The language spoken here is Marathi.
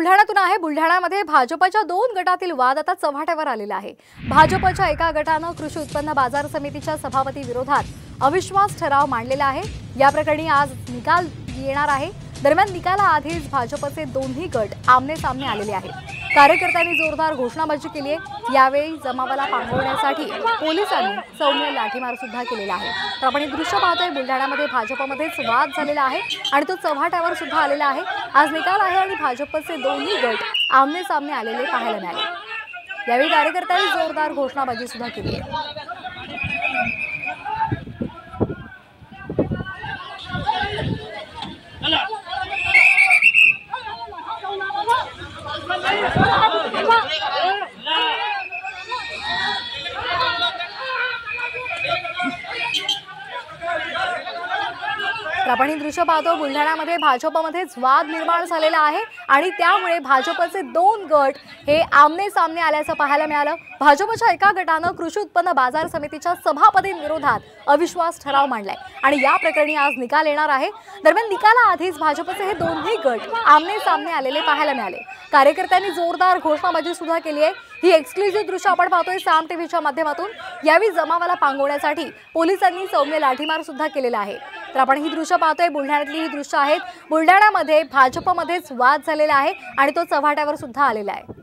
बुलढाण्यातून आहे। बुलढाण्यामध्ये भाजपच्या 2 गटातील वाद आता चव्हाट्यावर आलेला आहे। भाजपच्या एका गटानं कृषी उत्पन्न बाजार समितीच्या सभापती विरोधात अविश्वास ठराव मांडलेला आहे। या प्रकरणी आज निकाल येणार आहे। दरम्यान निकालाआधीच भाजपचे दोन्ही गट आमने-सामने आलेले आहेत। कार्यकर्त्यांनी जोरदार घोषणाबाजी केली आहे। यावेळी जमावाला पांगवण्यासाठी पोलिसांनी सौम्य लाठीमार सुद्धा केलेला आहे। तर आपण हे दृश्य पाहतोय। बुलढाण्यामध्ये भाजपमध्येच वाद झालेला आहे आणि तो चव्हाट्यावर सुद्धा आलेला आहे। आज निकाल आहे आणि भाजपचे दोन्ही गट आमने-सामने आलेले पाहायला मिळाले। यावेळी कार्यकर्त्यांनी जोरदार घोषणाबाजी सुद्धा केली आहे। आपण हे दृश्य पाहतो। बुलढाण्यामध्ये भाजपमध्येच वाद निर्माण झालेला आहे आणि त्यामुळे भाजपचे 2 गट हे आमने-सामने आल्याचं पाहायला मिळालं। भाजपच्या एका गटानं कृषी उत्पन्न बाजार समितीच्या सभापतींविरोधात अविश्वास ठराव मांडलाय आणि या प्रकरणी आज निकाल येणार आहे। दरम्यान निकालाआधीच भाजपचे हे दोन्ही गट आमने-सामने आलेले पाहायला मिळाले। कार्यकर्त्यांनी जोरदार घोषणाबाजी सुद्धा केली आहे। ही एक्सक्लुझिव्ह दृश्य आपण पाहतोय साम टीव्हीच्या माध्यमातून। यावेळी जमावाला पांगवण्यासाठी पोलिसांनी सौम्य लाठीमार सुद्धा केलेला आहे। तर आपण ही दृश्य पाहतोय। बुलढाण्यातली ही दृश्य आहेत। बुलढाण्यामध्ये भाजपमध्येच वाद झालेला आहे आणि तो चव्हाट्यावर सुद्धा आलेला आहे।